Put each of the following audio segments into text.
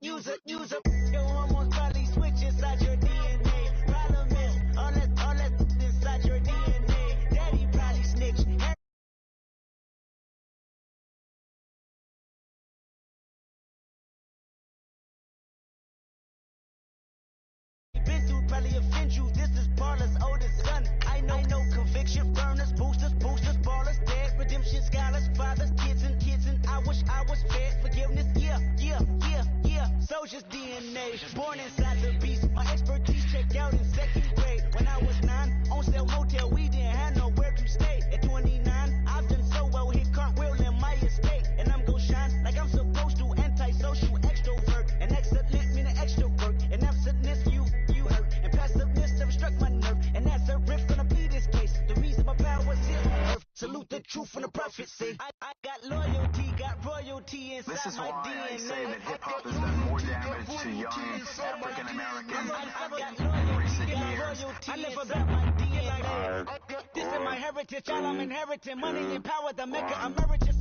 use it. Your hormones probably switch inside your DNA. Problem is, all that inside your DNA. Daddy probably snitched. Been through probably offend you. This is Paula's oldest son. I know conviction, burners, boosters, ballers, dead, redemption, scholars, fathers, kids, and I wish I was fed forgiveness. Yeah. Soldier's DNA, born inside the beast. My expertise checked out in second grade. When I was 9, on sale motel, we didn't have nowhere to stay. At 29, I've done so well, hit cartwheel in my estate, and I'm gon' shine like I'm supposed to. Antisocial extrovert, and excellent meaning extra work, and absentness you hurt, and passiveness have struck my nerve, and that's a riff gonna be this case. The reason my power's here on earth. Salute the truth from the prophet say. I got loyalty, got royalty inside my DNA. This is why I say that hip-hop has done more damage to young African Americans in recent years. I never got my DNA. This is my heritage, all I'm inheriting. Money and power, the maker emeritus.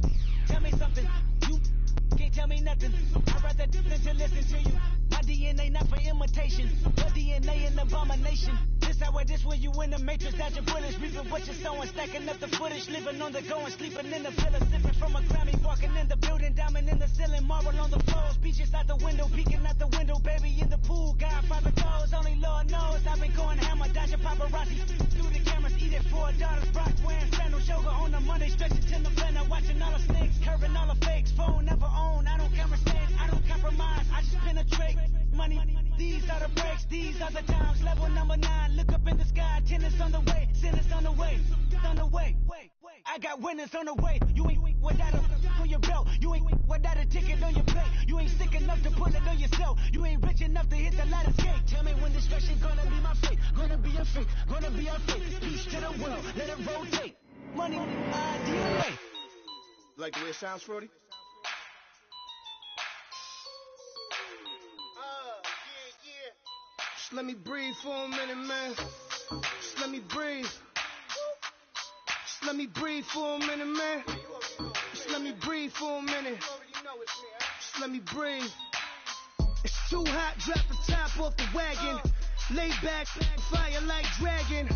Tell me something, you can't tell me nothing. I'd rather listen to you. My DNA not for imitation, your DNA an abomination. This how it is when you in the matrix, dodging bullets, reaping what you're sowing, stacking up the footage, living on the go and sleeping in the villa, sipping from a Grammy, walking in the building, diamond in the ceiling, marble on the floors, beaches out the window, peeking out the window, baby in the pool, Godfather goes, only Lord knows, I've been going hammer, dodging paparazzi, through the cameras, eating $4, Brock wearing sandals, yoga on the Monday, stretching to the blender, watching all the snakes, curving all the fakes, phone never own, I don't conversate, I don't compromise, I just penetrate, money, these are the breaks, these are the times, level number 9, look up in the sky, tennis on the way, sinners on the way, I got winners on the way, you ain't without a on your belt, you ain't without a ticket on your plate, you ain't sick enough to put it on yourself, you ain't rich enough to hit the ladder skate, tell me when destruction gonna be my fate, gonna be a fate, gonna be a fate, peace to the world, let it rotate, money, DNA. Like the way it sounds, Frody? Just let me breathe for a minute, man. Just let me breathe. Just let me breathe for a minute, man. Just let me breathe for a minute. Just let me breathe. It's too hot, drop the top off the wagon. Lay back, fire like dragon.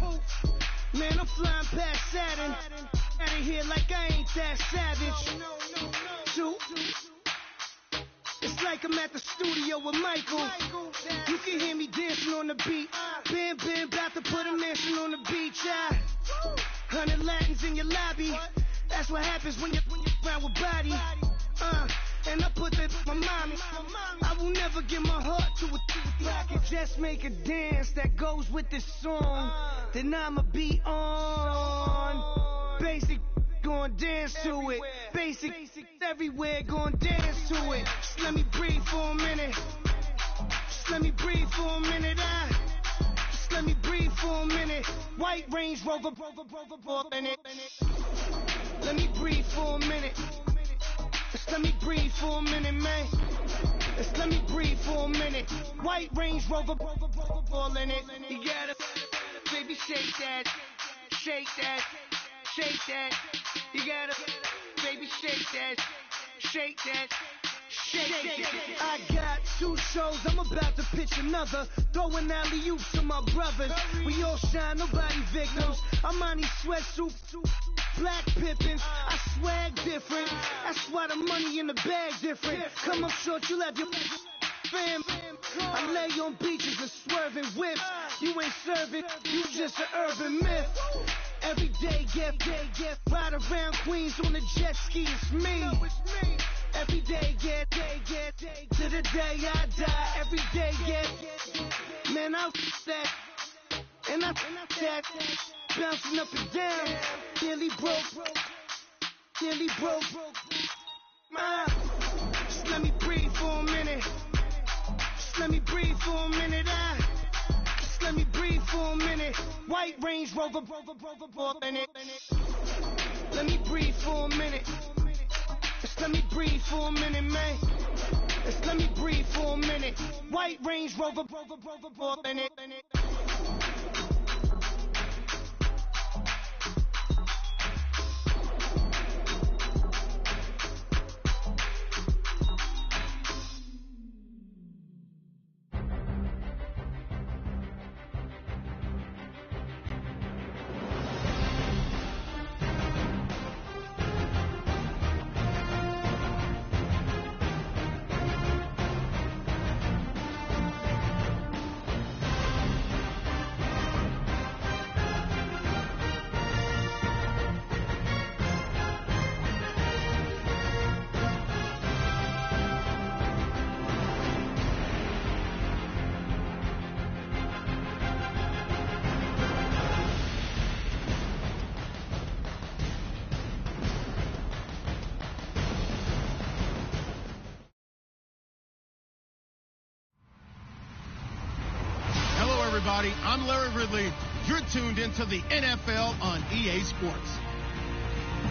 Man, I'm flying past Saturn. Out of here like I ain't that savage. It's like I'm at the studio with Michael. You can hear me dancing on the beat. Bam, about to put a mansion on the beach. 100 Latins in your lobby. That's what happens when you're around with body. And I put that my mommy. I will never give my heart to a I can just make a dance that goes with this song. Then I'ma be on. Basic, gon' dance to it. Basic, everywhere, gon' dance to it. Just let me breathe for a minute. Just let me breathe for a minute. Just let me breathe for a minute. White Range Rover, in it. Let me breathe for a minute. Just let me breathe for a minute, man. Just let me breathe for a minute. White Range Rover, all in it. You gotta, baby, shake that, shake that, shake that. You gotta, baby, shake that, shake that. Shake it. I got 2 shows, I'm about to pitch another. Throwing alley-oops to my brothers. We all shine, nobody victims. I'm on these sweatsuits, black Pippins. I swag different. That's why the money in the bag different. Come up short, you'll have your fam. I lay on beaches and swerving whips. You ain't serving, you just an urban myth. Every day, get ride around Queens on a jet ski, it's me. Every day, get to the day I die. Every day, get man, I that and I that bouncing up and down. Nearly broke. Just let me breathe for a minute. Just let me breathe for a minute. Just let me breathe for a minute. White Range Rover, in it. Let me breathe for a minute. Just let me breathe for a minute, man. Just let me breathe for a minute. White Range Rover, in it. everybody. I'm Larry Ridley. You're tuned into the NFL on EA Sports.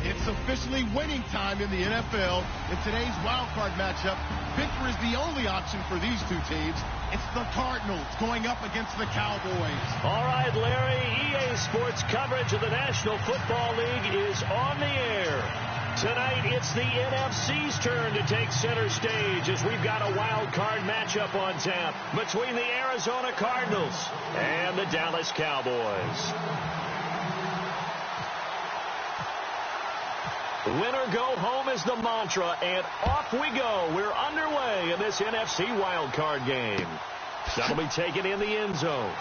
It's officially winning time in the NFL. In today's wild card matchup, victory is the only option for these two teams. It's the Cardinals going up against the Cowboys. All right, Larry, EA Sports coverage of the National Football League is on the air. Tonight, it's the NFC's turn to take center stage as we've got a wild card matchup on tap between the Arizona Cardinals and the Dallas Cowboys. Winner go home is the mantra, and off we go. We're underway in this NFC wild card game. That'll be taken in the end zone.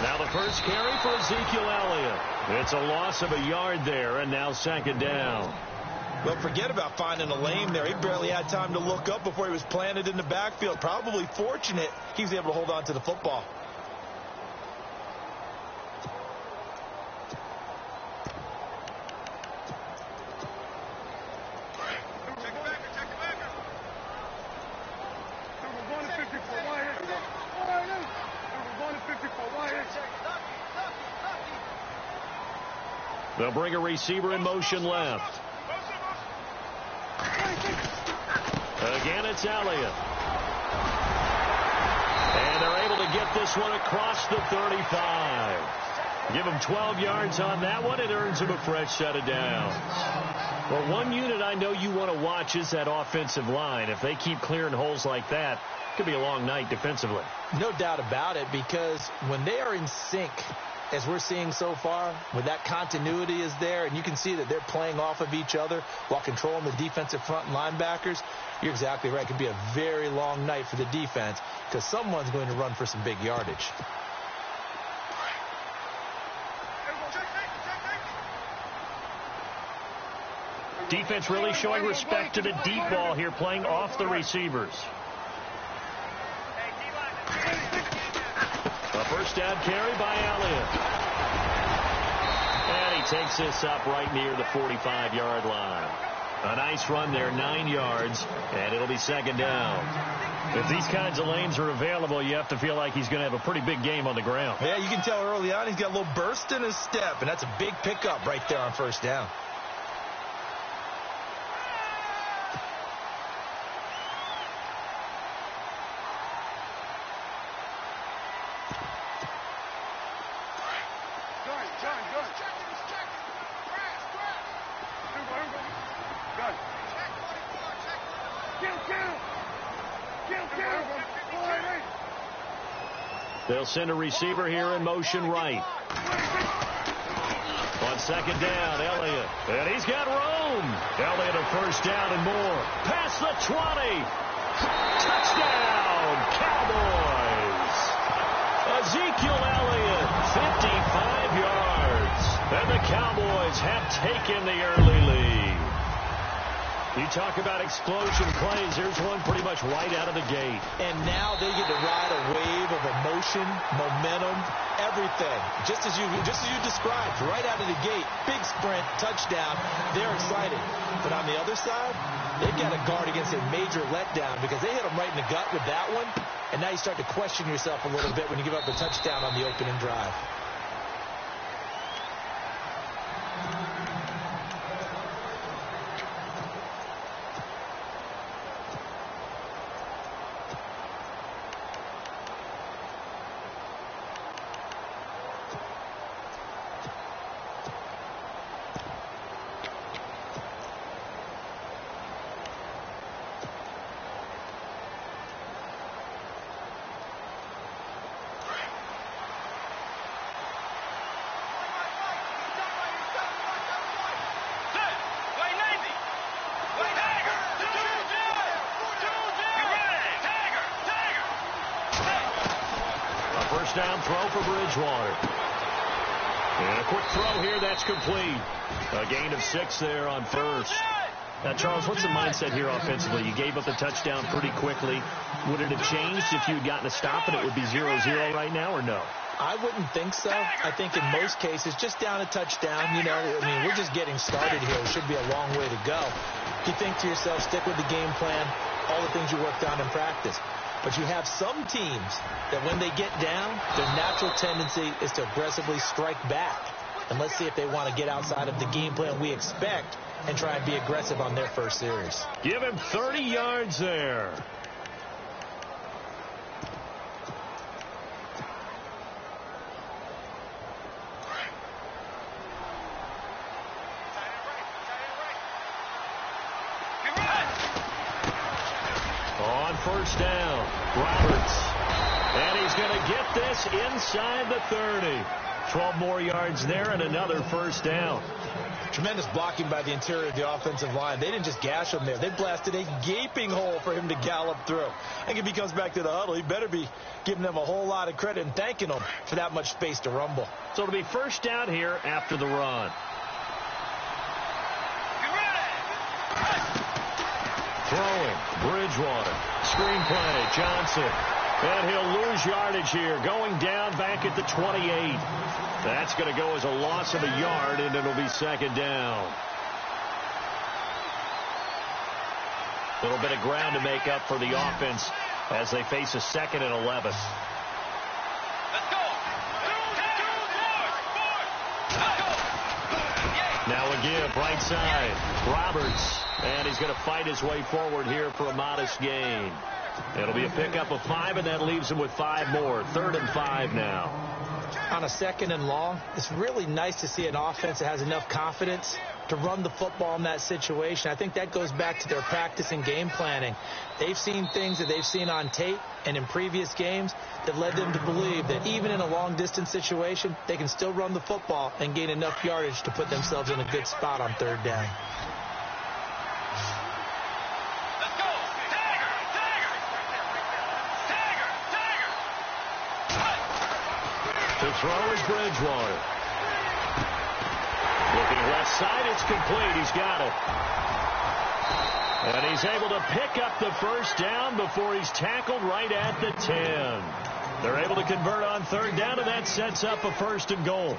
Now the first carry for Ezekiel Elliott. It's a loss of a yard there, and now second down. Well, forget about finding a lane there. He barely had time to look up before he was planted in the backfield. Probably fortunate he was able to hold on to the football. They'll bring a receiver in motion left. Again, it's Elliott. And they're able to get this one across the 35. Give him 12 yards on that one. It earns him a fresh set of downs. Well, one unit I know you want to watch is that offensive line. If they keep clearing holes like that, it could be a long night defensively. No doubt about it, because when they are in sync, as we're seeing so far, when that continuity is there, and you can see that they're playing off of each other while controlling the defensive front and linebackers, you're exactly right. It could be a very long night for the defense because someone's going to run for some big yardage. Defense really showing respect to the deep ball here, playing off the receivers. A first down carry by Elliott. And he takes this up right near the 45-yard line. A nice run there, 9 yards, and it'll be second down. If these kinds of lanes are available, you have to feel like he's going to have a pretty big game on the ground. Yeah, you can tell early on he's got a little burst in his step, and that's a big pickup right there on first down. They'll send a receiver here in motion right. On second down, Elliott. And he's got room. Elliott a first down and more. Past the 20. Touchdown, Cowboys. Ezekiel Elliott, 55 yards. And the Cowboys have taken the early lead. You talk about explosion plays. Here's one pretty much right out of the gate. And now they get to ride a wave of emotion, momentum, everything. Just as you described, right out of the gate. Big sprint, touchdown. They're excited. But on the other side, they've got to guard against a major letdown because they hit them right in the gut with that one. And now you start to question yourself a little bit when you give up a touchdown on the opening drive. A first down throw for Bridgewater. And a quick throw here, that's complete. A gain of 6 there on first. Now, Charles, what's the mindset here offensively? You gave up the touchdown pretty quickly. Would it have changed if you had gotten a stop and it would be 0-0 right now, or no? I wouldn't think so. I think in most cases, just down a touchdown, you know, I mean, we're just getting started here. It should be a long way to go. You think to yourself, stick with the game plan, all the things you worked on in practice. But you have some teams that when they get down, their natural tendency is to aggressively strike back. And let's see if they want to get outside of the game plan we expect and try and be aggressive on their first series. Give him 30 yards there. On first down, Roberts. And he's going to get this inside the 30. 12 more yards there and another first down. Tremendous blocking by the interior of the offensive line. They didn't just gash him there. They blasted a gaping hole for him to gallop through. I think if he comes back to the huddle, he better be giving them a whole lot of credit and thanking them for that much space to rumble. So it'll be first down here after the run. Throwing, Bridgewater. Screen play, Johnson. And he'll lose yardage here, going down back at the 28. That's going to go as a loss of a yard, and it'll be second down. A little bit of ground to make up for the offense as they face a 2nd and 11. Now a give, right side, Roberts. And he's going to fight his way forward here for a modest gain. It'll be a pickup of 5, and that leaves him with 5 more. 3rd and 5 now. On a 2nd and long, it's really nice to see an offense that has enough confidence to run the football in that situation. I think that goes back to their practice and game planning. They've seen things that they've seen on tape and in previous games that led them to believe that even in a long-distance situation, they can still run the football and gain enough yardage to put themselves in a good spot on 3rd down. The throw is Bridgewater. Looking left side, it's complete. He's got it. And he's able to pick up the first down before he's tackled right at the 10. They're able to convert on 3rd down, and that sets up a 1st and goal.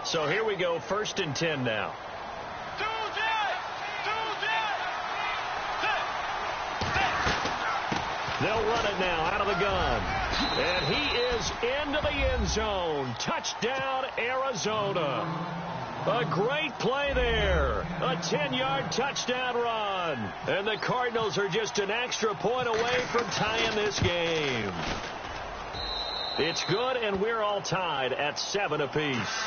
So here we go, 1st and 10 now. They'll run it now out of the gun. And he is into the end zone. Touchdown, Arizona. A great play there. A 10-yard touchdown run. And the Cardinals are just an extra point away from tying this game. It's good, and we're all tied at 7 apiece.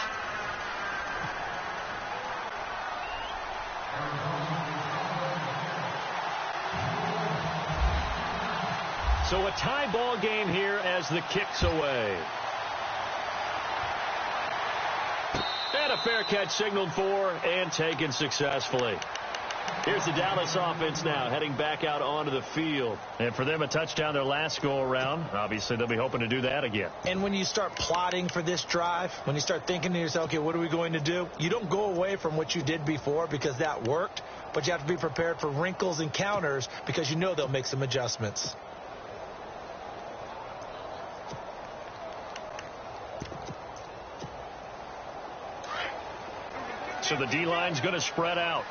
So a tie ball game here as the kick's away. And a fair catch signaled for and taken successfully. Here's the Dallas offense now heading back out onto the field. And for them, a touchdown their last go-around. Obviously, they'll be hoping to do that again. And when you start plotting for this drive, when you start thinking to yourself, okay, what are we going to do? You don't go away from what you did before because that worked. But you have to be prepared for wrinkles and counters because you know they'll make some adjustments. So the D-line's going to spread out.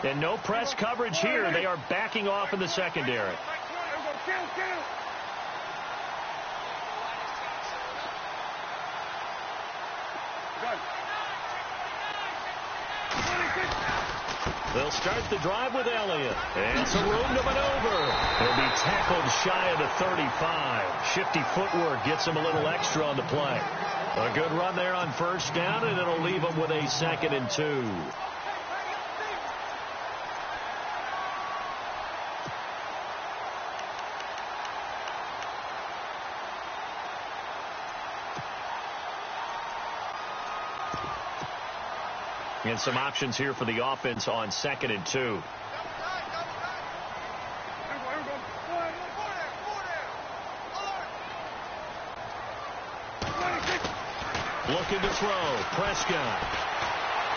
And no press coverage here. They are backing off in the secondary. They'll start the drive with Elliott. And some room to maneuver. They'll be tackled shy of the 35. Shifty footwork gets him a little extra on the play. A good run there on 1st down, and it'll leave them with a 2nd and 2. And some options here for the offense on 2nd and 2. Looking to throw. Prescott.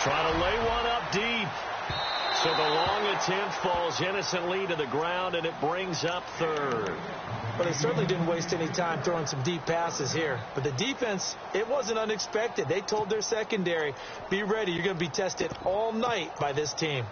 Trying to lay one up deep. So the long attempt falls innocently to the ground, and it brings up 3rd. But they certainly didn't waste any time throwing some deep passes here. But the defense, it wasn't unexpected. They told their secondary, be ready. You're going to be tested all night by this team.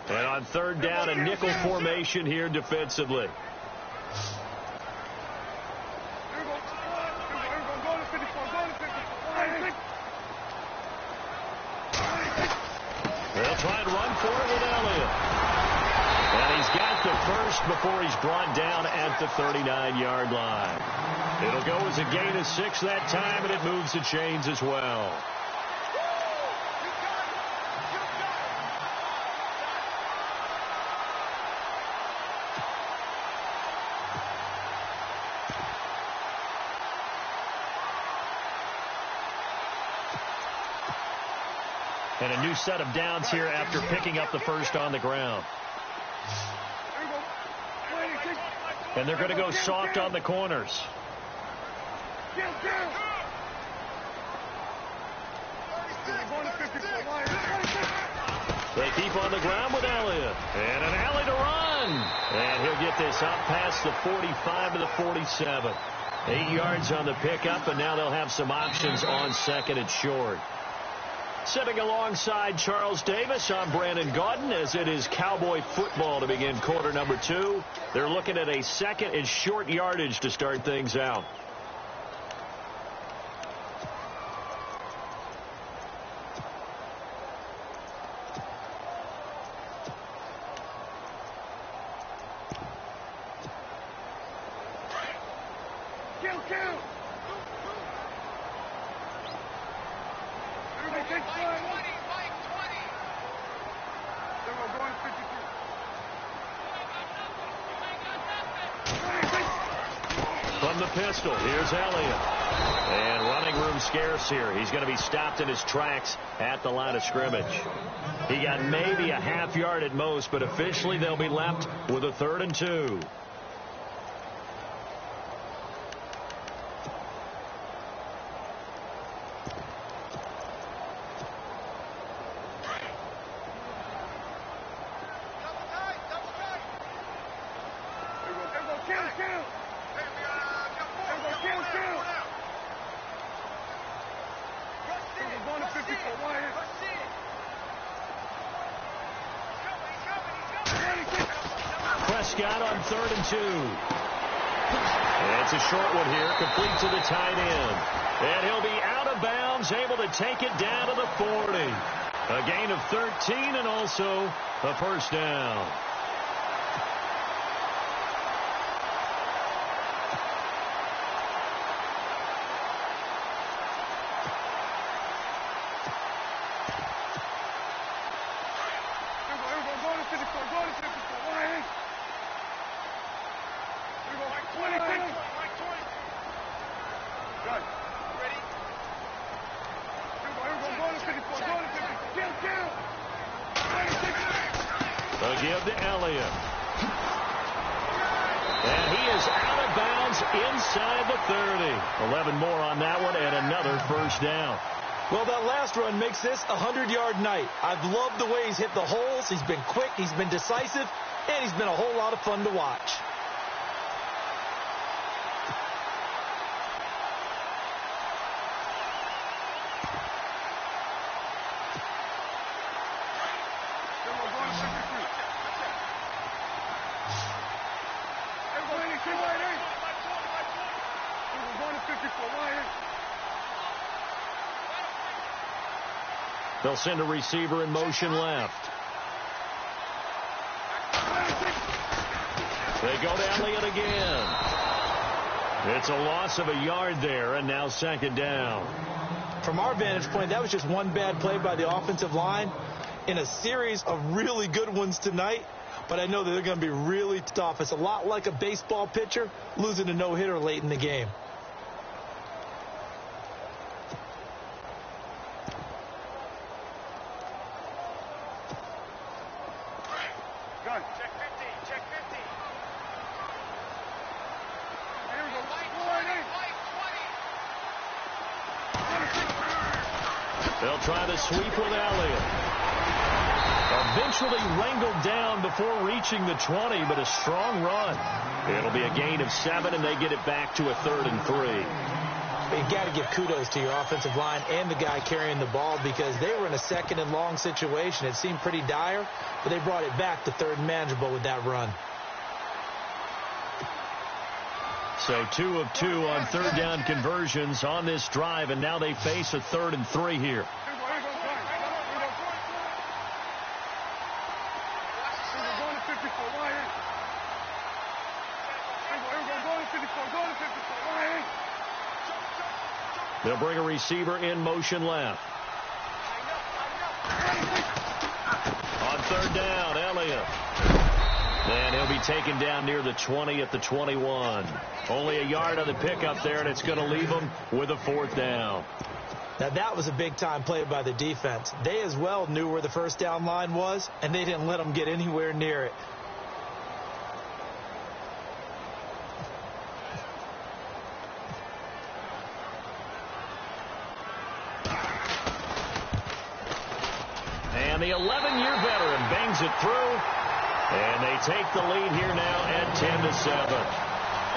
And on 3rd down, a nickel formation here defensively. They'll try and run for it with Elliott. And he's got the first before he's brought down at the 39-yard line. It'll go as a gain of 6 that time, and it moves the chains as well. And a new set of downs here after picking up the first on the ground. And they're going to go soft on the corners. They keep on the ground with Elliott. And an alley to run. And he'll get this up past the 45 to the 47. 8 yards on the pickup, and now they'll have some options on 2nd and short. Sitting alongside Charles Davis, I'm Brandon Gaudin, as it is Cowboy football to begin quarter number 2. They're looking at a 2nd and short yardage to start things out. From the pistol, here's Elliott. And running room scarce here. He's going to be stopped in his tracks at the line of scrimmage. He got maybe a half yard at most, but officially they'll be left with a 3rd and 2. Prescott on 3rd and 2. And it's a short one here, complete to the tight end. And he'll be out of bounds, able to take it down to the 40. A gain of 13 and also a first down. A give to Elliott. And he is out of bounds inside the 30. 11 more on that one and another first down. Well, that last run makes this a 100-yard night. I've loved the way he's hit the holes. He's been quick, he's been decisive, and he's been a whole lot of fun to watch. They'll send a receiver in motion left. They go to Elliott again. It's a loss of a yard there, and now 2nd down. From our vantage point, that was just one bad play by the offensive line. in a series of really good ones tonight, but I know that they're going to be really tough. It's a lot like a baseball pitcher losing a no-hitter late in the game. Check 50, check 50. Here's a light 20. They'll try the sweep with Elliott. Eventually wrangled down before reaching the 20, but a strong run. It'll be a gain of 7, and they get it back to a 3rd and 3. You got to give kudos to your offensive line and the guy carrying the ball because they were in a 2nd and long situation. It seemed pretty dire, but they brought it back to 3rd and manageable with that run. So 2 of 2 on 3rd down conversions on this drive, and now they face a 3rd and 3 here. They'll bring a receiver in motion left. On 3rd down, Elliott. And he'll be taken down near the 20 at the 21. Only a yard on the pickup there, and it's going to leave them with a 4th down. Now, that was a big-time play by the defense. They as well knew where the 1st down line was, and they didn't let them get anywhere near it. And the 11-year veteran bangs it through. And they take the lead here now at 10-7.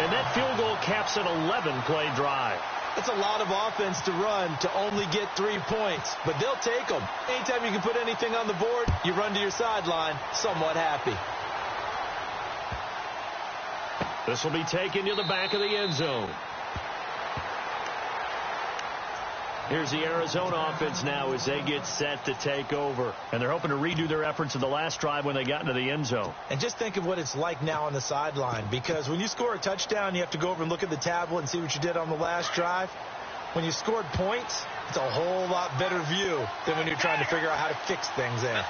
And that field goal caps an 11-play drive. That's a lot of offense to run to only get 3 points, but they'll take them. Anytime you can put anything on the board, you run to your sideline somewhat happy. This will be taken to the back of the end zone. Here's the Arizona offense now as they get set to take over. And they're hoping to redo their efforts in the last drive when they got into the end zone. And just think of what it's like now on the sideline, because when you score a touchdown, you have to go over and look at the tablet and see what you did on the last drive. When you scored points, it's a whole lot better view than when you're trying to figure out how to fix things there.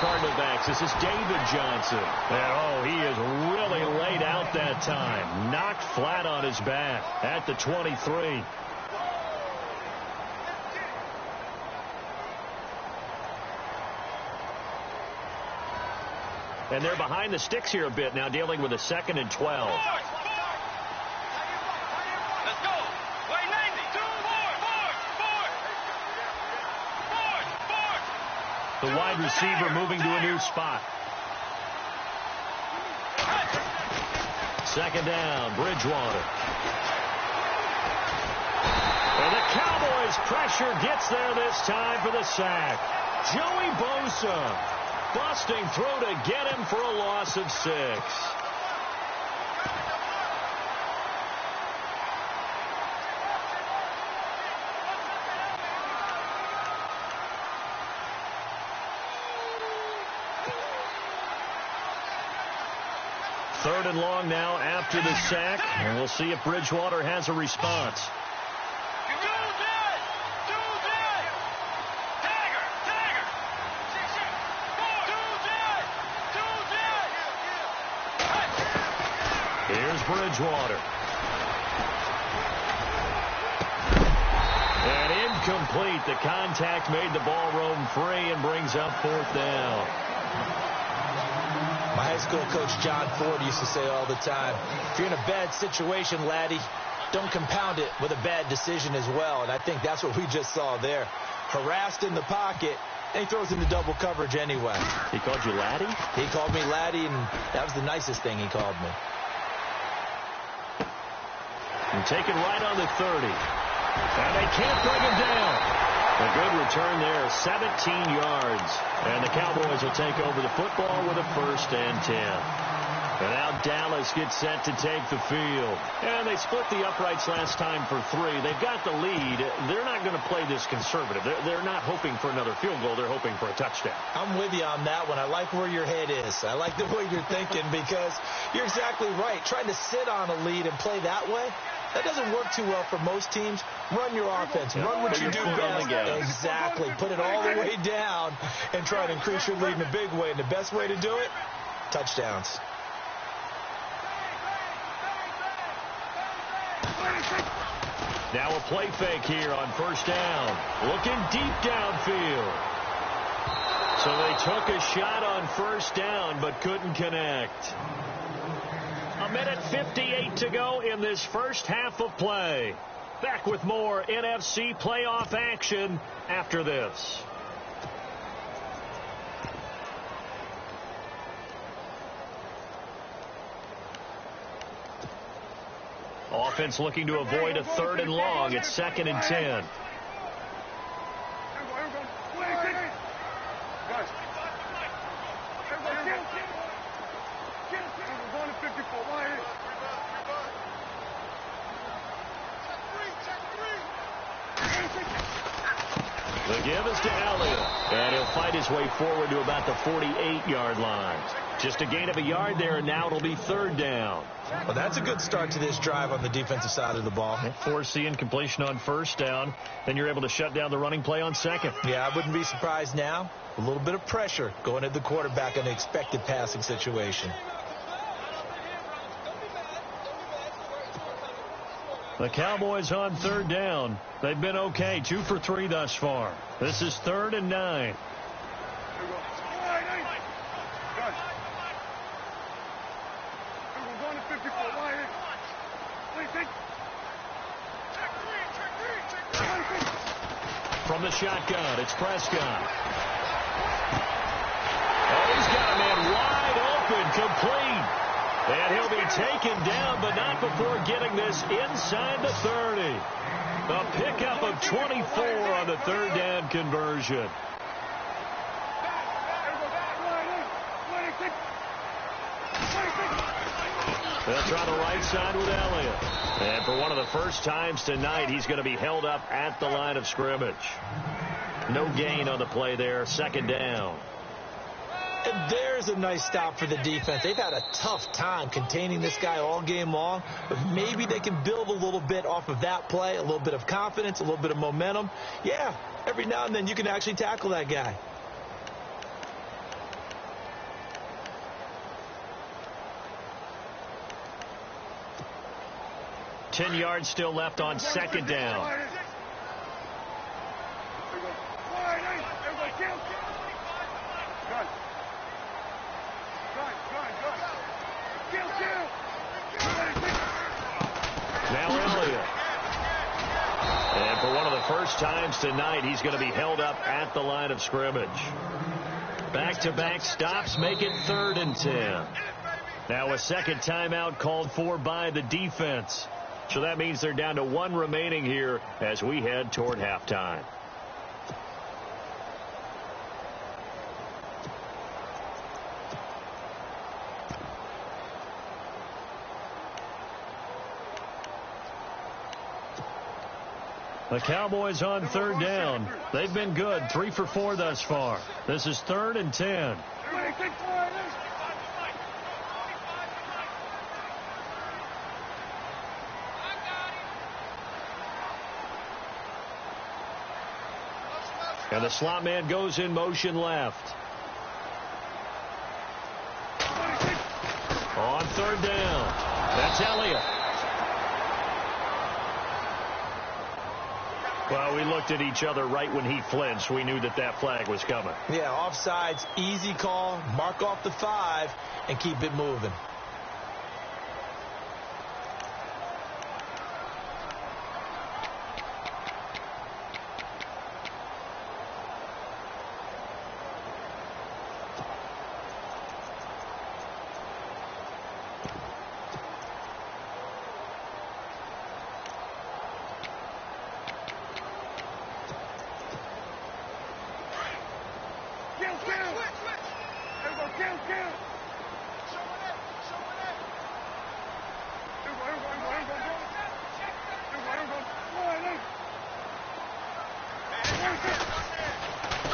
Cardinal backs. This is David Johnson. And, he is really laid out that time. Knocked flat on his back at the 23. And they're behind the sticks here a bit now, dealing with a 2nd and 12. The wide receiver moving to a new spot. 2nd down, Bridgewater. And the Cowboys' pressure gets there this time for the sack. Joey Bosa busting through to get him for a loss of 6. Third and long now after the sack, and we'll see if Bridgewater has a response. Here's Bridgewater. And incomplete. The contact made the ball roam free and brings up 4th down. My high school coach John Ford used to say all the time, if you're in a bad situation, laddie, don't compound it with a bad decision as well. And I think that's what we just saw there. Harassed in the pocket, and he throws into double coverage anyway. He called you laddie? He called me laddie, and that was the nicest thing he called me. And taken right on the 30. And they can't bring him down. A good return there, 17 yards. And the Cowboys will take over the football with a 1st and 10. And now Dallas gets set to take the field. And they split the uprights last time for 3. They've got the lead. They're not going to play this conservative. They're not hoping for another field goal. They're hoping for a touchdown. I'm with you on that one. I like where your head is. I like the way you're thinking because you're exactly right. Trying to sit on a lead and play that way, that doesn't work too well for most teams. Run your offense. Run what you do best. Exactly. Put it all the way down and try to increase your lead in a big way. And the best way to do it, touchdowns. Now a play fake here on first down. Looking deep downfield. So they took a shot on first down but couldn't connect. 1:58 to go in this first half of play. Back with more NFC playoff action after this. Offense looking to avoid a 3rd and long. It's 2nd and 10. The give is to Elliott, and he'll fight his way forward to about the 48-yard line. Just a gain of a yard there, and now it'll be 3rd down. Well, that's a good start to this drive on the defensive side of the ball. Forcing completion on first down, then you're able to shut down the running play on 2nd. Yeah, I wouldn't be surprised now. A little bit of pressure going at the quarterback in an expected passing situation. The Cowboys on 3rd down. They've been okay, 2 for 3 thus far. This is 3rd and 9. From the shotgun, it's Prescott. Oh, he's got a man wide open, complete. And he'll be taken down, but not before getting this inside the 30. A pickup of 24 on the 3rd down conversion. They'll try the right side with Elliott. And for one of the first times tonight, he's going to be held up at the line of scrimmage. No gain on the play there, 2nd down. And there's a nice stop for the defense. They've had a tough time containing this guy all game long, but maybe they can build a little bit off of that play, a little bit of confidence, a little bit of momentum. Yeah, every now and then you can actually tackle that guy. $10 yards still left on 2nd down. Now Elliott. And for one of the first times tonight, he's going to be held up at the line of scrimmage. Back-to-back stops make it 3rd and 10. Now a 2nd timeout called for by the defense. So that means they're down to 1 remaining here as we head toward halftime. The Cowboys on 3rd down. They've been good, 3 for 4 thus far. This is 3rd and 10. And the slot man goes in motion left. On 3rd down. That's Elliott. Well, we looked at each other right when he flinched. We knew that that flag was coming. Yeah, offsides, easy call. Mark off the 5 and keep it moving.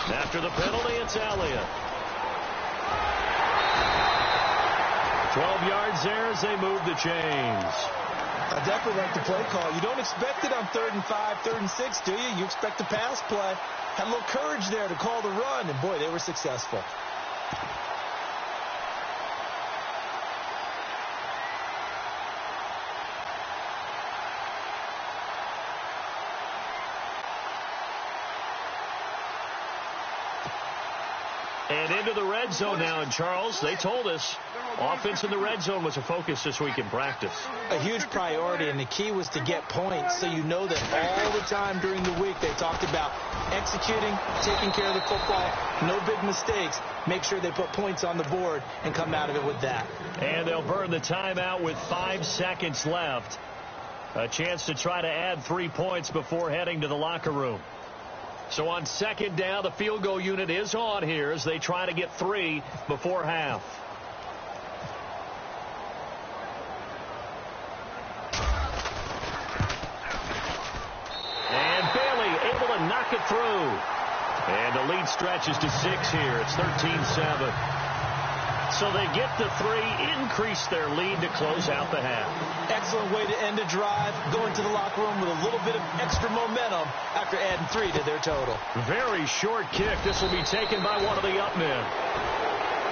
After the penalty, it's Elliott. 12 yards there as they move the chains. I definitely like the play call. You don't expect it on 3rd and 5, 3rd and 6, do you? You expect a pass play. Had a little courage there to call the run, and boy, they were successful. And into the red zone now. And, Charles, they told us offense in the red zone was a focus this week in practice. A huge priority, and the key was to get points. So you know that all the time during the week they talked about executing, taking care of the football, no big mistakes. Make sure they put points on the board and come out of it with that. And they'll burn the timeout with 5 seconds left. A chance to try to add 3 points before heading to the locker room. So on 2nd down, the field goal unit is on here as they try to get 3 before half. And Bailey able to knock it through. And the lead stretches to 6 here. It's 13-7. So they get the 3, increase their lead to close out the half. Excellent way to end a drive, go into the locker room with a little bit of extra momentum after adding 3 to their total. Very short kick. This will be taken by one of the up men.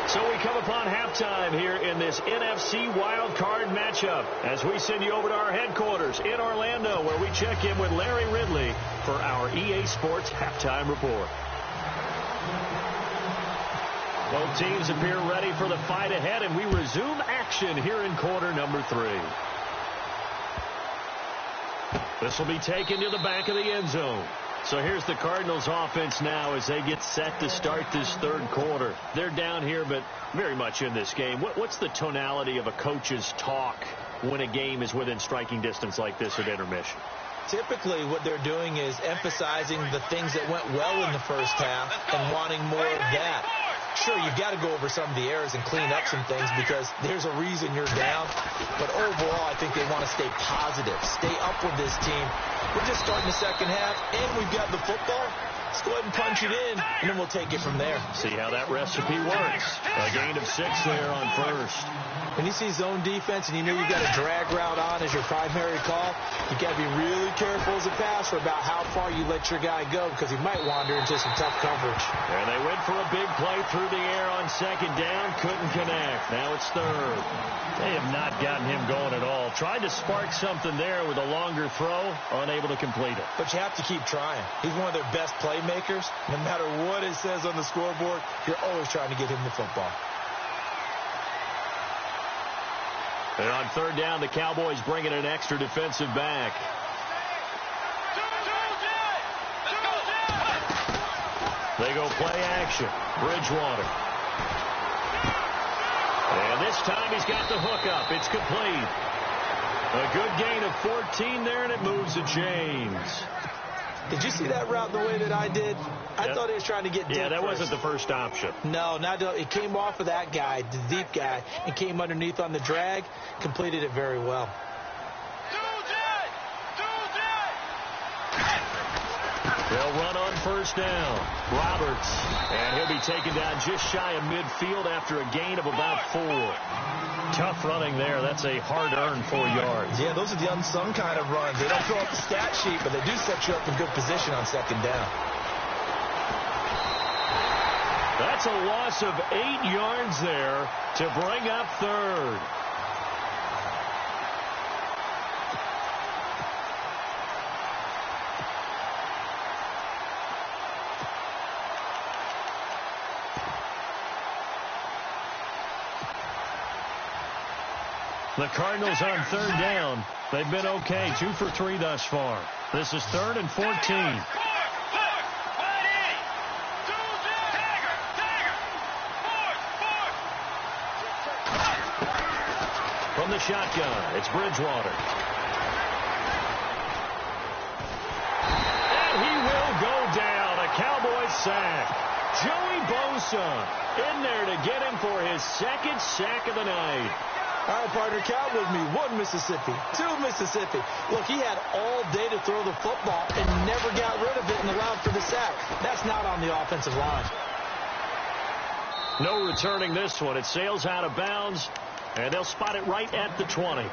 So we come upon halftime here in this NFC wild card matchup as we send you over to our headquarters in Orlando, where we check in with Larry Ridley for our EA Sports halftime report. Both teams appear ready for the fight ahead, and we resume action here in quarter number 3. This will be taken to the back of the end zone. So here's the Cardinals offense now as they get set to start this 3rd quarter. They're down here, but very much in this game. What's the tonality of a coach's talk when a game is within striking distance like this at intermission? Typically what they're doing is emphasizing the things that went well in the first half and wanting more of that. Sure, you've got to go over some of the errors and clean up some things because there's a reason you're down. But overall, I think they want to stay positive, stay up with this team. We're just starting the 2nd half, and we've got the football. Let's go ahead and punch it in, and then we'll take it from there. See how that recipe works. A gain of 6 there on 1st. When you see zone defense and you know you've got a drag route on as your primary call, you've got to be really careful as a passer about how far you let your guy go because he might wander into some tough coverage. And they went for a big play through the air on 2nd down. Couldn't connect. Now it's 3rd. They have not gotten him going at all. Tried to spark something there with a longer throw. Unable to complete it. But you have to keep trying. He's one of their best playmakers. No matter what it says on the scoreboard, you're always trying to get him the football. And on 3rd down, the Cowboys bring in an extra defensive back. They go play action. Bridgewater. And this time he's got the hook up. It's complete. A good gain of 14 there, and it moves the chains. Did you see that route the way that I did? I thought he was trying to get deep. Yeah, that first. wasn't the first option. No, it came off of that guy, the deep guy, and came underneath on the drag, completed it very well. They'll run on 1st down. Roberts, and he'll be taken down just shy of midfield after a gain of about 4. Tough running there. That's a hard-earned 4 yards. Yeah, those are the unsung kind of runs. They don't fill up the stat sheet, but they do set you up in good position on 2nd down. That's a loss of 8 yards there to bring up 3rd. The Cardinals on 3rd down. They've been okay. 2 for 3 thus far. This is 3rd and 14. From the shotgun, it's Bridgewater. And he will go down. A Cowboys sack. Joey Bosa in there to get him for his 2nd sack of the night. All right, partner, count with me. 1 Mississippi, 2 Mississippi. Look, he had all day to throw the football and never got rid of it and allowed for the sack. That's not on the offensive line. No returning this one. It sails out of bounds, and they'll spot it right at the 20.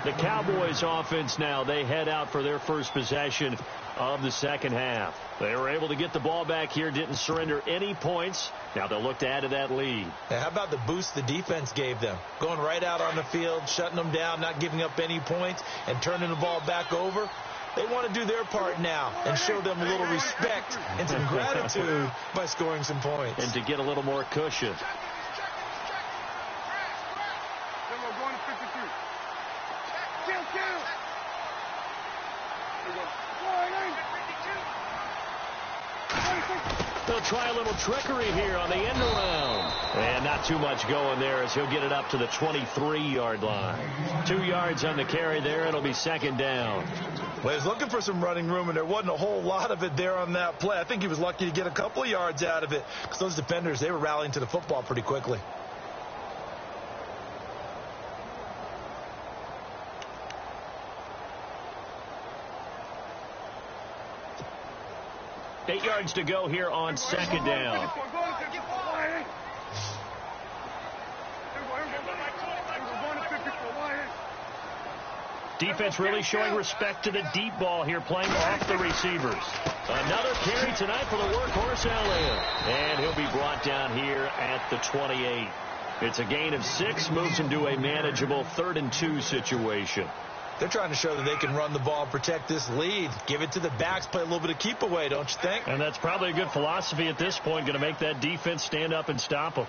The Cowboys offense now, they head out for their first possession of the second half. They were able to get the ball back here, didn't surrender any points. Now they'll look to add to that lead. Now, how about the boost the defense gave them? Going right out on the field, shutting them down, not giving up any points, and turning the ball back over. They want to do their part now and show them a little respect and some gratitude by scoring some points. And to get a little more cushion. They'll try a little trickery here on the end around. And not too much going there as he'll get it up to the 23-yard line. 2 yards on the carry there. It'll be second down. Well, he was looking for some running room, and there wasn't a whole lot of it there on that play. I think he was lucky to get a couple of yards out of it because those defenders, they were rallying to the football pretty quickly. Eight yards to go here on second down. Defense really showing respect to the deep ball here, playing off the receivers. Another carry tonight for the workhorse Elliott. And he'll be brought down here at the 28. It's a gain of 6, moves him to a manageable 3rd and 2 situation. They're trying to show that they can run the ball, protect this lead, give it to the backs, play a little bit of keep away, don't you think? And that's probably a good philosophy at this point, going to make that defense stand up and stop them.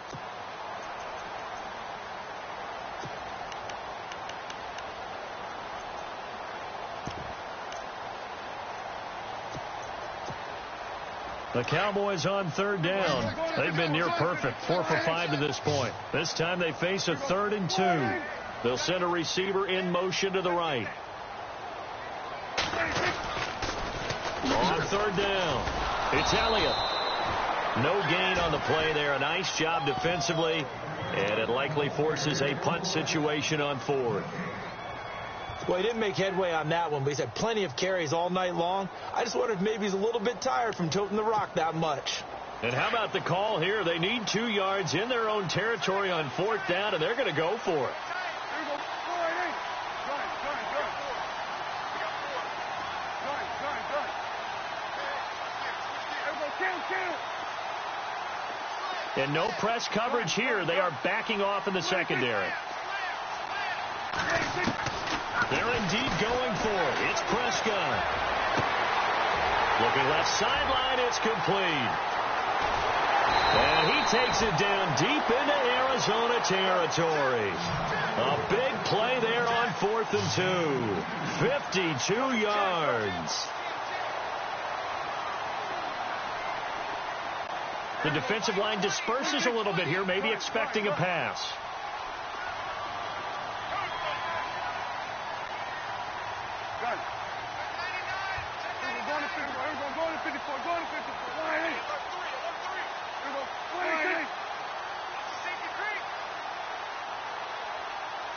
The Cowboys on 3rd down. They've been near perfect, 4 for 5 to this point. This time they face a 3rd and 2. They'll send a receiver in motion to the right. On 3rd down, it's Elliott. No gain on the play there. A nice job defensively, and it likely forces a punt situation on 4th. Well, he didn't make headway on that one, but he's had plenty of carries all night long. I just wonder if maybe he's a little bit tired from toting the rock that much. And how about the call here? They need 2 yards in their own territory on 4th down, and they're going to go for it. And no press coverage here. They are backing off in the secondary. They're indeed going for it. It's Prescott. Looking left sideline. It's complete. And he takes it down deep into Arizona territory. A big play there on 4th and 2. 52 yards. The defensive line disperses a little bit here, maybe expecting a pass.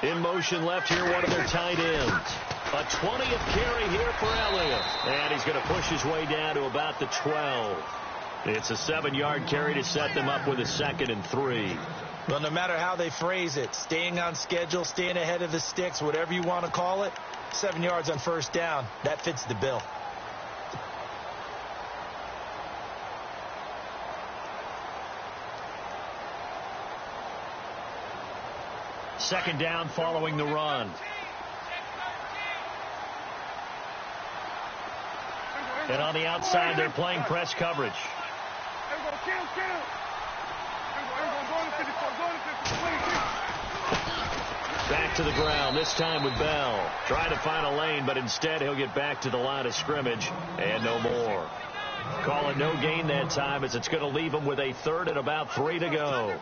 In motion left here, one of their tight ends. A 20th carry here for Elliott. And he's going to push his way down to about the 12. It's a 7-yard carry to set them up with a 2nd and 3. Well, no matter how they phrase it, staying on schedule, staying ahead of the sticks, whatever you want to call it, 7 yards on 1st down, that fits the bill. Second down following the run. And on the outside, they're playing press coverage. Back to the ground, this time with Bell. Trying to find a lane, but instead he'll get back to the line of scrimmage and no more. Call it no gain that time as it's going to leave him with a 3rd and about 3 to go.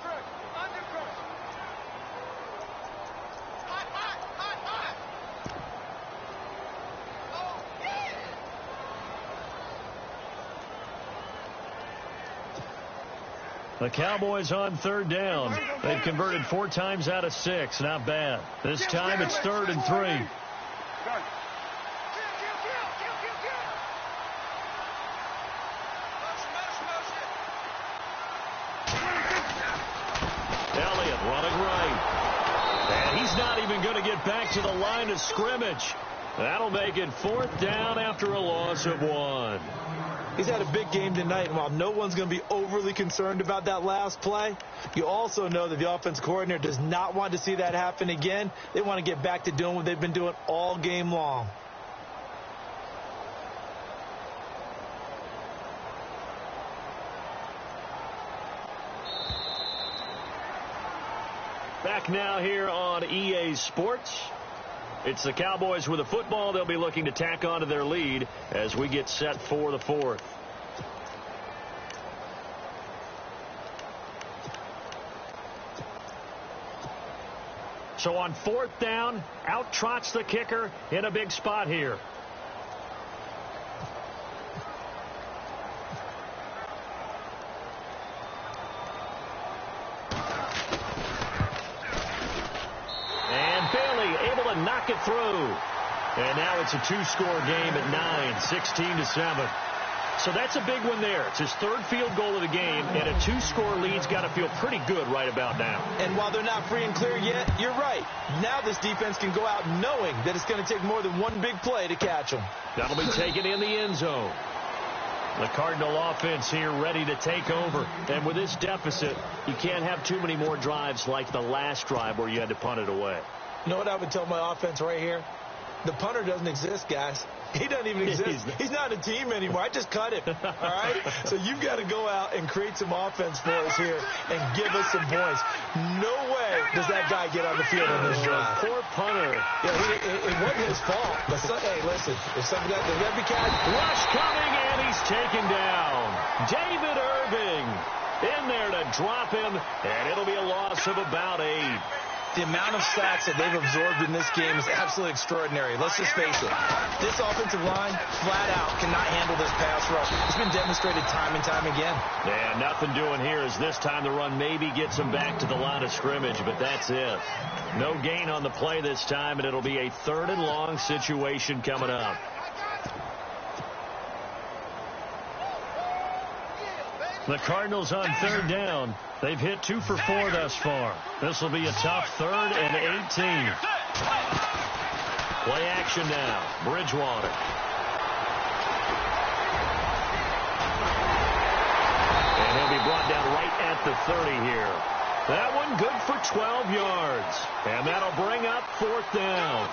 The Cowboys on third down. They've converted 4 times out of 6. Not bad. This time it's 3rd and 3. Elliott running right. And he's not even going to get back to the line of scrimmage. That'll make it 4th down after a loss of 1. He's had a big game tonight, and while no one's going to be overly concerned about that last play, you also know that the offense coordinator does not want to see that happen again. They want to get back to doing what they've been doing all game long. Back now here on EA Sports. It's the Cowboys with the football. They'll be looking to tack onto their lead as we get set for the 4th. So on 4th down, out trots the kicker in a big spot here. Knock it through. And now it's a 2-score game at 9, 16-7. So that's a big one there. It's his 3rd field goal of the game, and a 2-score lead's got to feel pretty good right about now. And while they're not free and clear yet, you're right. Now this defense can go out knowing that it's going to take more than one big play to catch them. That'll be taken in the end zone. The Cardinal offense here ready to take over. And with this deficit, you can't have too many more drives like the last drive where you had to punt it away. You know what I would tell my offense right here? The punter doesn't exist, guys. He doesn't even exist. He's not a team anymore. I just cut him. All right? So you've got to go out and create some offense for us here and give us some points. No way does that guy get on the field on this drive. Poor punter. Yeah, it wasn't his fault. But hey, listen, if somebody got the rush coming, and he's taken down. David Irving in there to drop him, and it'll be a loss of about 8. The amount of sacks that they've absorbed in this game is absolutely extraordinary. Let's just face it. This offensive line, flat out, cannot handle this pass rush. It's been demonstrated time and time again. Yeah, nothing doing here as this time the run maybe gets them back to the line of scrimmage, but that's it. No gain on the play this time, and it'll be a 3rd and long situation coming up. The Cardinals on 3rd down. They've hit 2 for 4 thus far. This will be a tough 3rd and 18. Play action now. Bridgewater. And he'll be brought down right at the 30 here. That one good for 12 yards. And that'll bring up 4th down.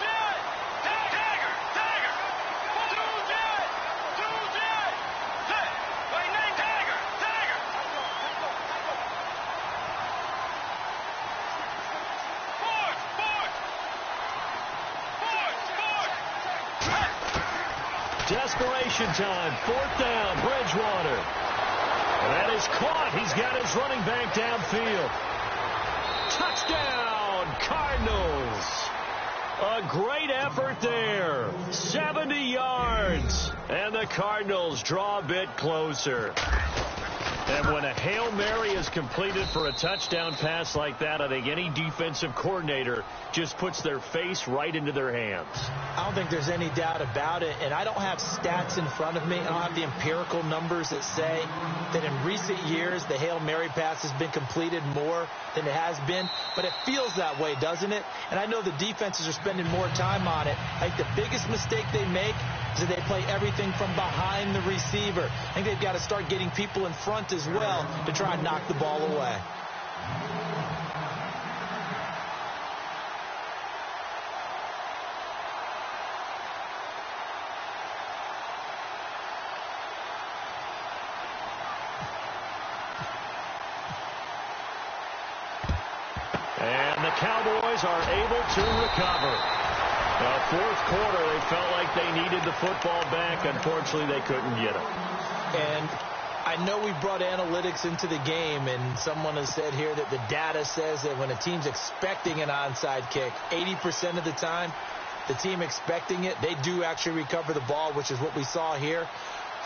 Desperation time. 4th down. Bridgewater. That is caught. He's got his running back downfield. Touchdown, Cardinals. A great effort there. 70 yards. And the Cardinals draw a bit closer. And when a Hail Mary is completed for a touchdown pass like that, I think any defensive coordinator just puts their face right into their hands. I don't think there's any doubt about it, and I don't have stats in front of me. I don't have the empirical numbers that say that in recent years the Hail Mary pass has been completed more than it has been, but it feels that way, doesn't it? And I know the defenses are spending more time on it. I think the biggest mistake they make is that they play everything from behind the receiver. I think they've got to start getting people in front as well to try and knock the ball away. And the Cowboys are able to recover. The 4th quarter, they felt like they needed the football back. Unfortunately, they couldn't get it. And I know we brought analytics into the game, and someone has said here that the data says that when a team's expecting an onside kick, 80% of the time, the team expecting it, they do actually recover the ball, which is what we saw here.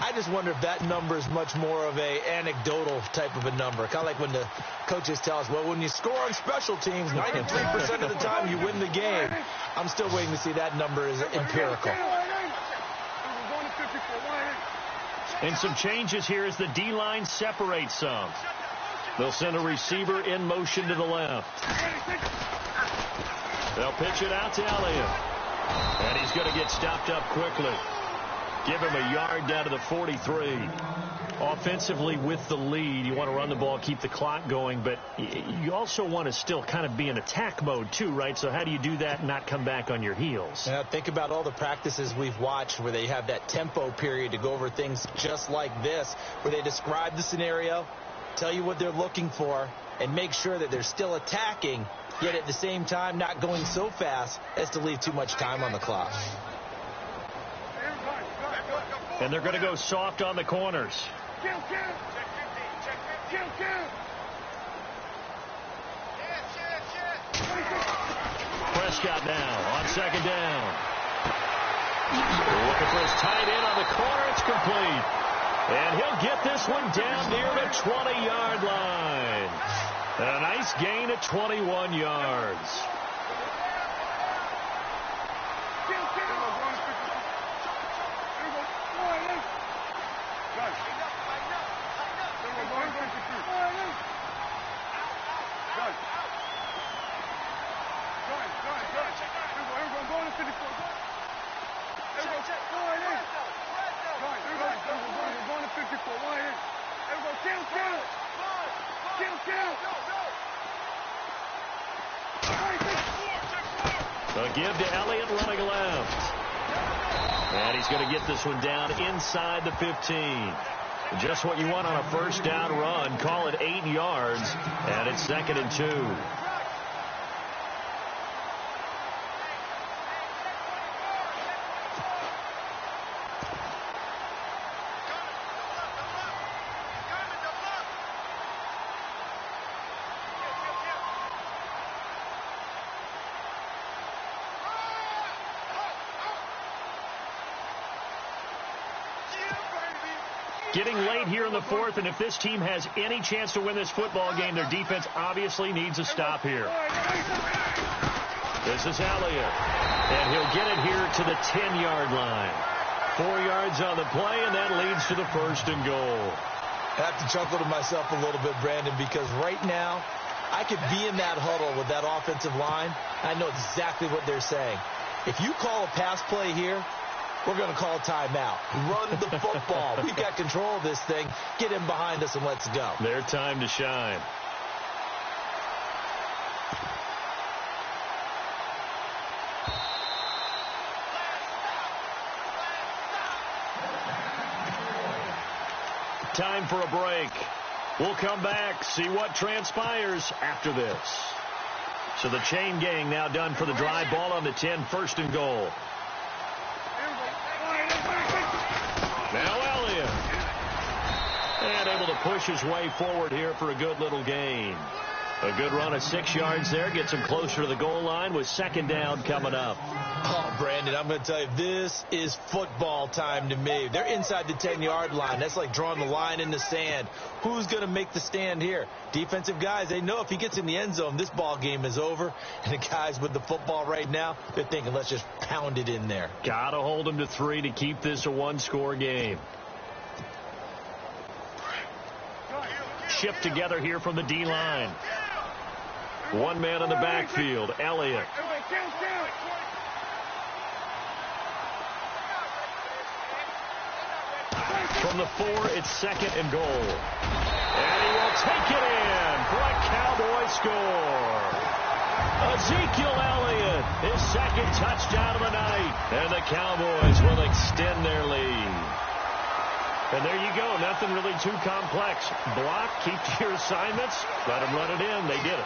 I just wonder if that number is much more of a anecdotal type of a number. Kind of like when the coaches tell us, well, when you score on special teams, 93% of the time you win the game. I'm still waiting to see that number is empirical. And some changes here as the D-line separates some. They'll send a receiver in motion to the left. They'll pitch it out to Elliott. And he's going to get stopped up quickly. Give him a yard down to the 43. Offensively with the lead, you want to run the ball, keep the clock going, but you also want to still kind of be in attack mode too, right? So how do you do that and not come back on your heels? Now, think about all the practices we've watched where they have that tempo period to go over things just like this, where they describe the scenario, tell you what they're looking for, and make sure that they're still attacking, yet at the same time not going so fast as to leave too much time on the clock. And they're going to go soft on the corners. Prescott now on second down. Looking for his tight end on the corner. It's complete. And he'll get this one down near the 20-yard line. A nice gain of 21 yards. So give to Elliott running left. And he's going to get this one down inside the 15. Just what you want on a first down run. Call it 8 yards. And it's 2nd and 2. Getting late here in the fourth, and if this team has any chance to win this football game, their defense obviously needs a stop here. This is Elliott, and he'll get it here to the 10-yard line. 4 yards on the play, and that leads to the 1st and goal. I have to chuckle to myself a little bit, Brandon, because right now I could be in that huddle with that offensive line. I know exactly what they're saying. If you call a pass play here, we're going to call a timeout. Run the football. We've got control of this thing. Get him behind us and let's go. Their time to shine. Time for a break. We'll come back, see what transpires after this. So the chain gang now done for the drive. Ball on the 10, 1st and goal. Now Elliott. And able to push his way forward here for a good little gain. A good run of 6 yards there. Gets him closer to the goal line with 2nd down coming up. Oh, Brandon, I'm going to tell you, this is football time to me. They're inside the 10-yard line. That's like drawing the line in the sand. Who's going to make the stand here? Defensive guys, they know if he gets in the end zone, this ball game is over. And the guys with the football right now, they're thinking, let's just pound it in there. Got to hold them to 3 to keep this a 1-score game. Shift together here from the D-line. 1 man in the backfield, Elliott. From the 4, it's 2nd and goal. And he will take it in for a Cowboy score. Ezekiel Elliott, his 2nd touchdown of the night. And the Cowboys will extend their lead. And there you go. Nothing really too complex. Block, keep to your assignments, let them run it in. They did it.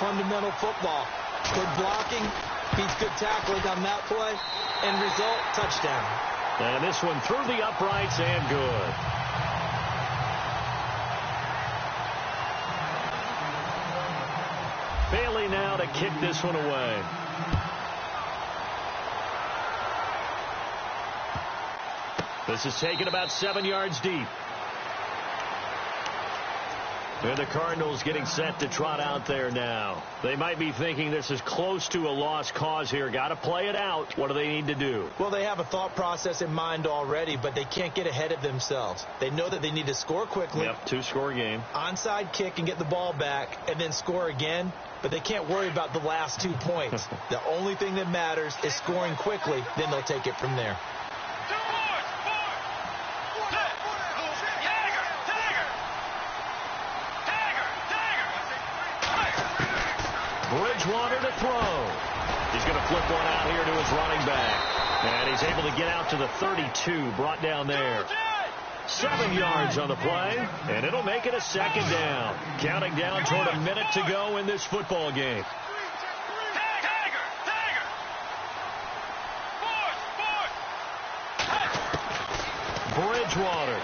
Fundamental football. Good blocking, beats good tackling on that play. End result, touchdown. And this one through the uprights and good. Bailey now to kick this one away. This is taken about 7 yards deep. And the Cardinals getting set to trot out there now. They might be thinking this is close to a lost cause here. Got to play it out. What do they need to do? Well, they have a thought process in mind already, but they can't get ahead of themselves. They know that they need to score quickly. Yep, 2-score game. Onside kick and get the ball back and then score again. But they can't worry about the last 2 points. The only thing that matters is scoring quickly. Then they'll take it from there. Bridgewater to throw. He's going to flip one out here to his running back. And he's able to get out to the 32, brought down there. 7 yards on the play, and it'll make it a second down. Counting down toward a minute to go in this football game. Bridgewater.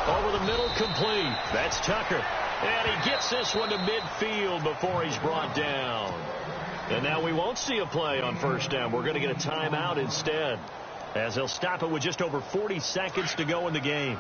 Over the middle, complete. That's Tucker. And he gets this one to midfield before he's brought down. And now we won't see a play on first down. We're going to get a timeout instead, as they'll stop it with just over 40 seconds to go in the game.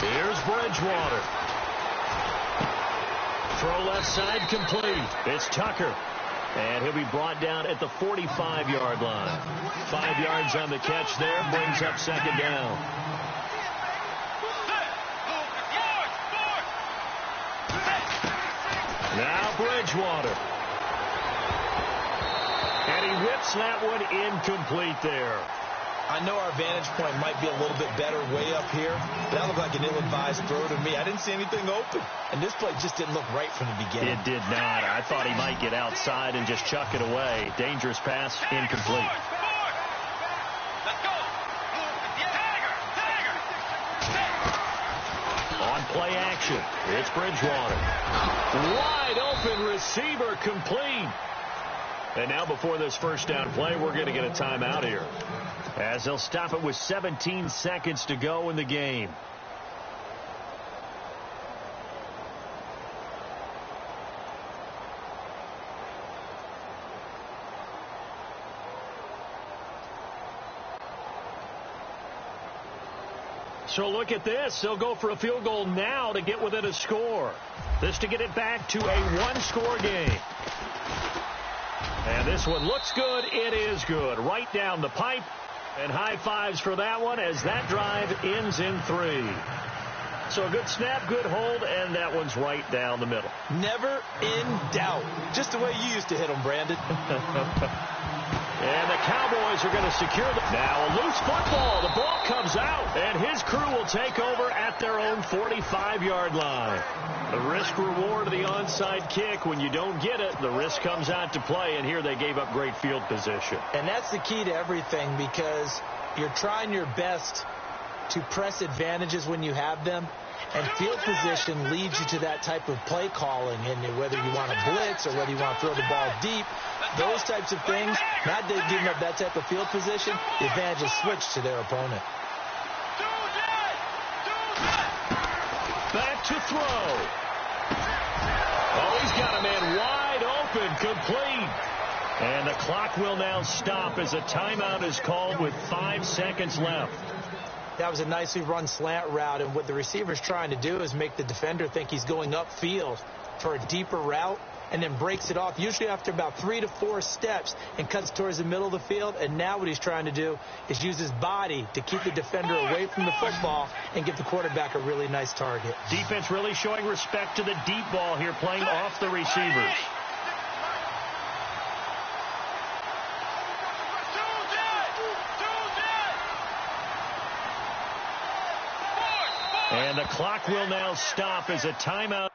Here's Bridgewater. Throw left side complete. It's Tucker. And he'll be brought down at the 45-yard line. 5 yards on the catch there. Brings up second down. Now Bridgewater. And he whips that one incomplete there. I know our vantage point might be a little bit better way up here, but that looked like an ill-advised throw to me. I didn't see anything open, and this play just didn't look right from the beginning. It did not. I thought he might get outside and just chuck it away. Dangerous pass, incomplete. On play action, it's Bridgewater. Wide open receiver, complete. And now before this first down play, we're going to get a timeout here, as they'll stop it with 17 seconds to go in the game. So look at this. They'll go for a field goal now to get within a score. This to get it back to a one-score game. And this one looks good. It is good. Right down the pipe. And high fives for that one as that drive ends in 3. So a good snap, good hold, and that one's right down the middle. Never in doubt. Just the way you used to hit them, Brandon. And the Cowboys are going to secure the... Now a loose football. The ball comes out, and his crew will take over at their own 45-yard line. The risk-reward of the onside kick. When you don't get it, the risk comes out to play, and here they gave up great field position. And that's the key to everything, because you're trying your best to press advantages when you have them, and field position leads you to that type of play calling. And whether you want to blitz or whether you want to throw the ball deep, those types of things, not giving up that type of field position, the advantage is switched to their opponent. Back to throw. Oh, he's got a man wide open, complete. And the clock will now stop as a timeout is called with 5 seconds left. That was a nicely run slant route, and what the receiver's trying to do is make the defender think he's going upfield for a deeper route, and then breaks it off, usually after about 3 to 4 steps, and cuts towards the middle of the field. And now what he's trying to do is use his body to keep the defender away from the football and give the quarterback a really nice target. Defense really showing respect to the deep ball here, playing off the receivers. And the clock will now stop as a timeout.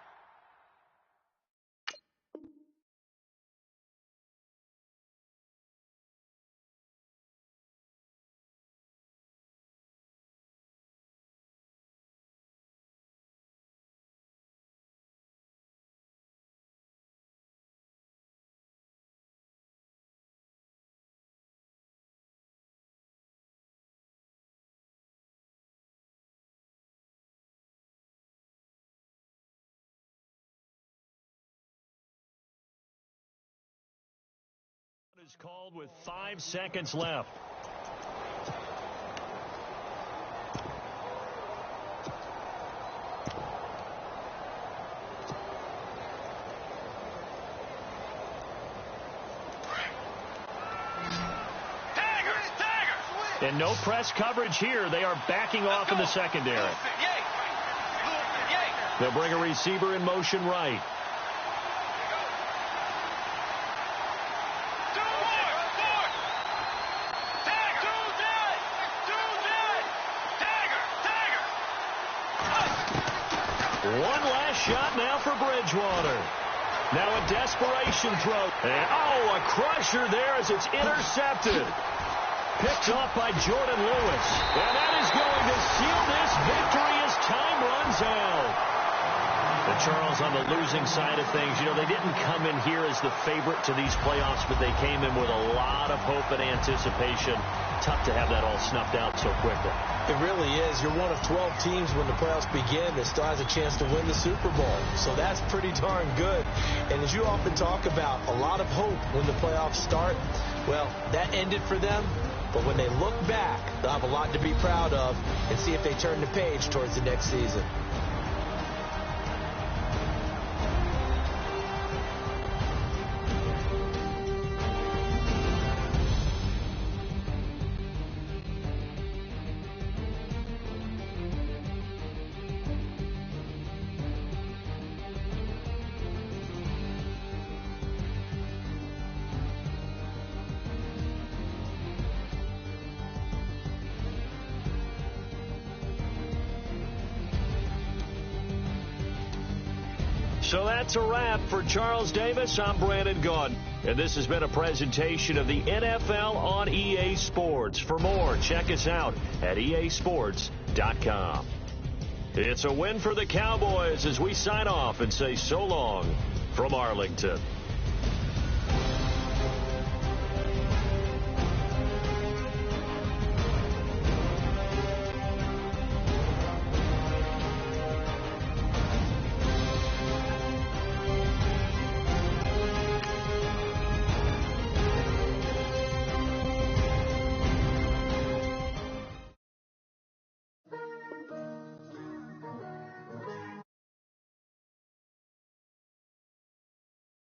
is called with 5 seconds left. And no press coverage here. They are backing off in the secondary. They'll bring a receiver in motion right. One last shot now for Bridgewater. Now a desperation throw. And, a crusher there as it's intercepted. Picked off by Jordan Lewis. And that is going to seal this victory as time runs out. And Charles, on the losing side of things, they didn't come in here as the favorite to these playoffs, but they came in with a lot of hope and anticipation. Tough to have that all snuffed out so quickly. It really is. You're one of 12 teams when the playoffs begin that still has a chance to win the Super Bowl. So that's pretty darn good. And as you often talk about, a lot of hope when the playoffs start. Well, that ended for them. But when they look back, they'll have a lot to be proud of and see if they turn the page towards the next season. So that's a wrap for Charles Davis. I'm Brandon Gaudin, and this has been a presentation of the NFL on EA Sports. For more, check us out at easports.com. It's a win for the Cowboys as we sign off and say so long from Arlington.